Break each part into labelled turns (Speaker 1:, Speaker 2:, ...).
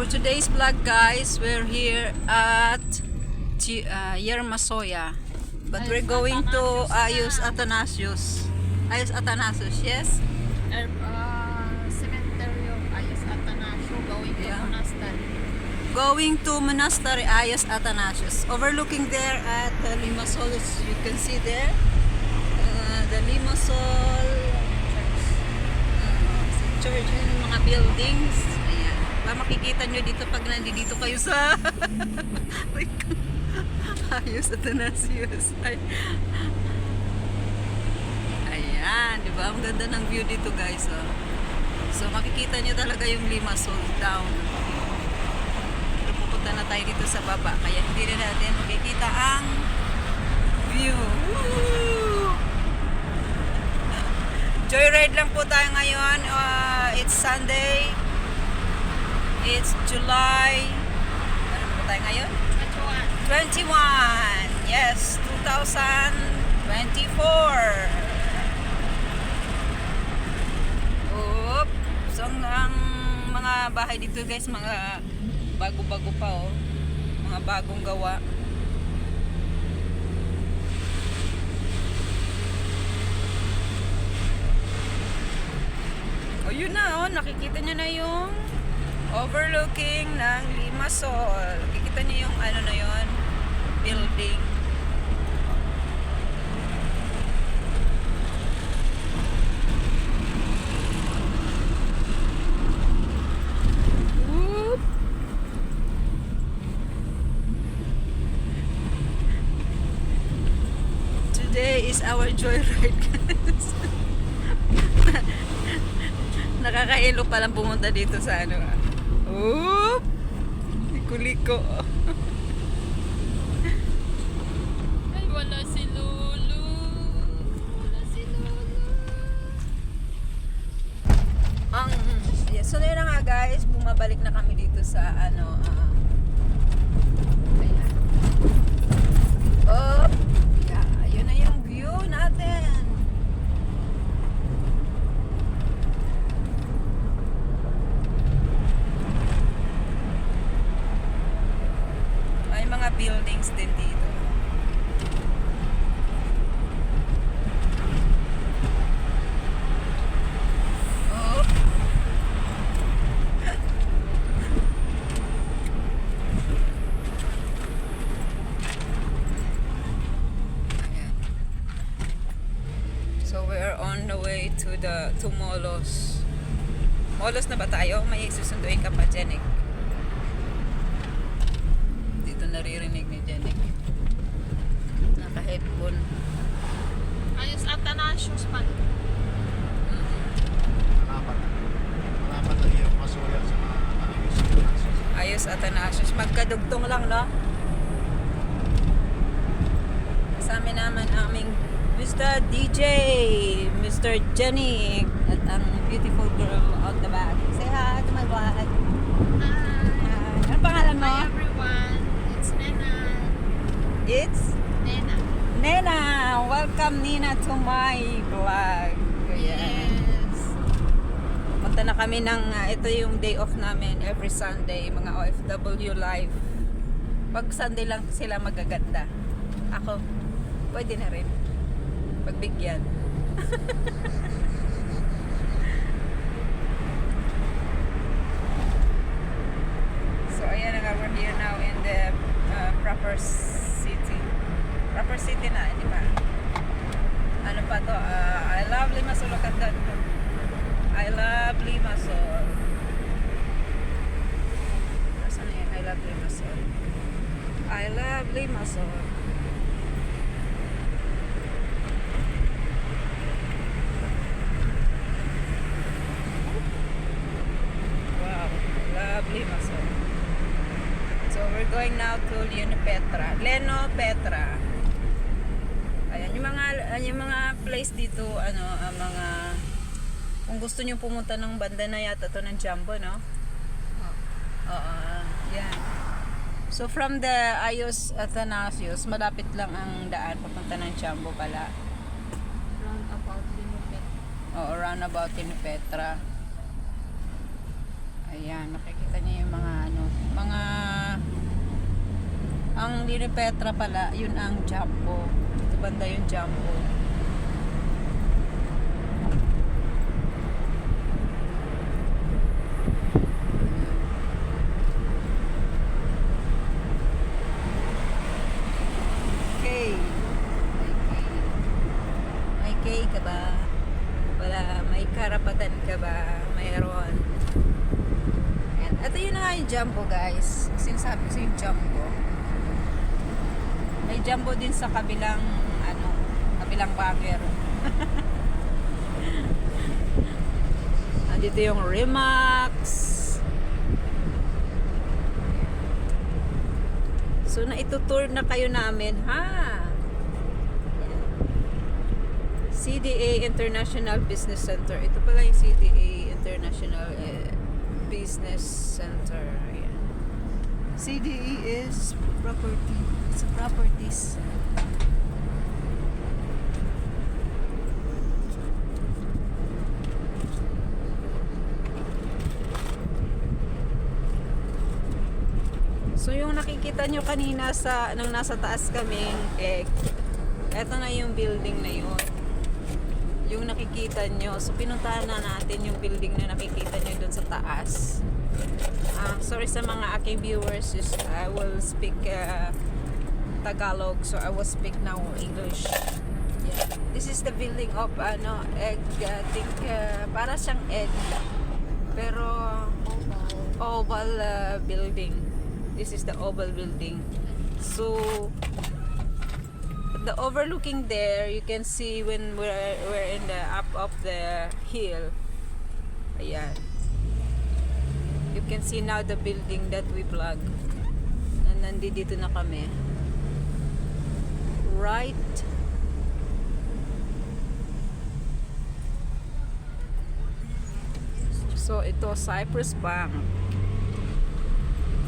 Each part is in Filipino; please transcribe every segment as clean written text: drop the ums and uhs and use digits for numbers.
Speaker 1: For today's vlog, guys, we're here at Yermasoya, but we're going to Ayos Athanasius. Ayos Athanasius, yes?
Speaker 2: Cemetery of Ayos Athanasius, going to
Speaker 1: Yeah.
Speaker 2: monastery.
Speaker 1: Going to Monastery Ayos Athanasius. Overlooking there at the Limassol, you can see there the Limassol church and mga buildings. Ayan. Makikita nyo dito pag nandito kayo sa Ayos Athanasius. Ayan, di ba? Ang ganda ng view dito, guys. Oh. So makikita nyo talaga yung Limassol town. Pero pupunta na tayo dito sa baba, kaya hindi na natin makikita ang view. Woo! Joyride lang po tayo ngayon. It's Sunday. It's July. Ano po tayo ngayon? 21. Yes, 2024. Oop. So ang mga bahay dito, guys, mga bago-bago pa, oh. Mga bagong gawa. O yun na, oh, nakikita nyo na yung overlooking ng Limassol. Nakikita nyo yung ano na yun, building. Whoop. Today is our joyride, guys. Nakakailo palang pumunta dito sa ano. Oop! Liko-liko.
Speaker 2: Ay, wala si Lulu. Wala si Lulu.
Speaker 1: Yeah, so yun na nga, guys, bumabalik na kami dito sa ano. Ayan. Oop! Yeah, yun na yung view natin. May mga buildings din dito. Oh. Ayan. So we're on the way to Molos. Molos na ba tayo? May susunduin ka pa, Jenik. Dito naririnig ni Jenik. Naka-headphone.
Speaker 2: Ayos Athanasius pa.
Speaker 3: Malapat na yung masuya sa mga
Speaker 1: Ayos Athanasius. Magkadugtong lang, no? Kasama naman aming Mr. DJ, Mr. Jenny, at ang beautiful girl out the back. Say hi to my vlog.
Speaker 2: Hi.
Speaker 1: Ano pangalan mo?
Speaker 2: Hi everyone. It's Nena.
Speaker 1: It's
Speaker 2: Nena.
Speaker 1: Nena. Welcome, Nina, to my vlog.
Speaker 2: Yes.
Speaker 1: Punta na kami ng, ito yung day off namin every Sunday, mga OFW live. Pag Sunday lang sila magaganda. Ako, pwede na rin. Pagbigyan. So, ayan na nga, we're here now in the proper city. Proper city na, di ba? Ano pa to? I love Limassol. Look at that. I love Limassol. Nasaan na yun? I love Limassol. I love Limassol. Wow. Love Limassol. So we're going now to Leno Petra. Ayan, yung mga place dito, ano, mga kung gusto niyo pumunta ng banda na yata to ng Jumbo, no? Oo, yan. So from the Ayos Athanasius, malapit lang ang daan papunta ng Jumbo pala.
Speaker 2: Roundabout Linupet.
Speaker 1: Oo, roundabout in Petra. Ayan, makikita niyo yung mga ano, ang Lino Petra pala, yun ang Jumbo. Ito banda yung Jumbo. Okay. May K ka ba? Wala. May karapatan ka ba? Mayroon. And ito yun na nga yung Jumbo, guys. Sinasabi ko yung Jumbo. May Jumbo din sa kabilang kabilang bagger. Andito yung Remax. So naitutour na kayo namin, ha? CDA International Business Center. Ito pala yung CDA International Business Center. Ayan. CDE is property. It's properties. So yung nakikita nyo kanina nung nasa taas kaming egg, eto na yung building na yun. Yung nakikita nyo. So pinuntahan na natin yung building na nakikita nyo dun sa taas. Sorry sa mga aking viewers, I will speak Tagalog, so I will speak now English. Yeah. This is the building of egg. I think para siyang egg, pero oval building. This is the oval building. So the overlooking there, you can see when we're in the up of the hill. Ayan. You can see now the building that we vlog. And nandito na kami. Right. So ito Cyprus Bank.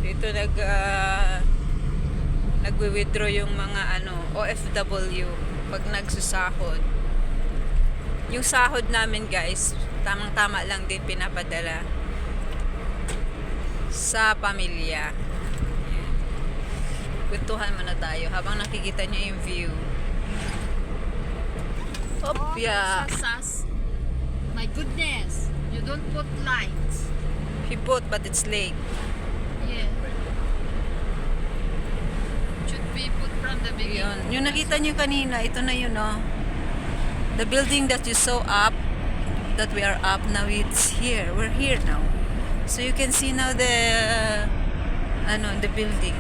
Speaker 1: Dito nagwi-withdraw yung mga OFW pag nagsusahod. Yung sahod namin, guys, tamang-tama lang din pinapadala sa pamilya. Kwentuhan muna tayo habang nakikita nyo yung view. Opya.
Speaker 2: Sas. My goodness. You don't put lights.
Speaker 1: He put, but it's late.
Speaker 2: Yeah. Should be put from the beginning.
Speaker 1: Yun. Yung nakita nyo kanina, ito na yun, no? The building that you saw up, that we are up now, it's here. We're here now. So you can see now the building.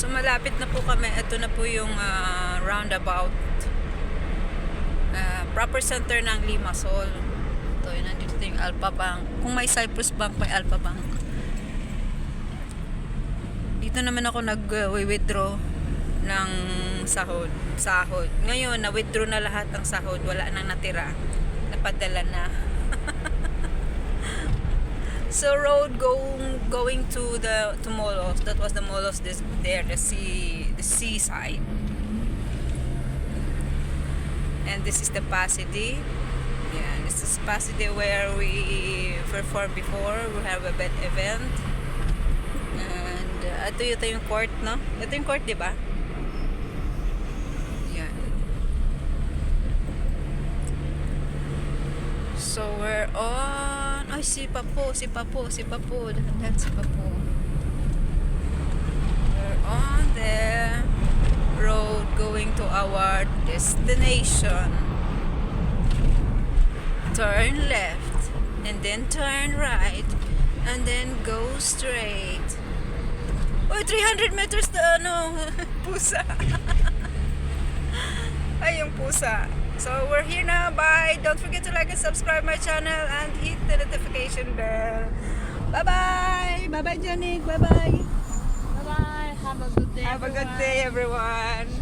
Speaker 1: So malapit na po kami. Ito na po yung roundabout. Proper center ng Limassol. Ito yun, nandito yung Alpha Bank. Kung may Cyprus Bank, may Alpha Bank. Dito naman ako nag-withdraw ng sahod. Ngayon, na-withdraw na lahat ng sahod. Wala nang natira. Napadala na. So road going to Molos. That was the Molos there, the seaside. And this is the Pasidi. Yeah, this is Pasidi where we performed before. We have a bed event. And ito yung court, no? Ito yung court, di ba? Yeah. So we're on. Ay, si Papo. That's si Papo. We're on the road going to our destination. Turn left, and then turn right, and then go straight. Oy, 300 meters na pusa. Ay, yung pusa. So we're here now. Bye. Don't forget to like and subscribe my channel and hit the notification bell. Bye bye. Bye bye, Johnny. Bye bye.
Speaker 2: Bye-bye. Have a good day,
Speaker 1: Have a good day, everyone.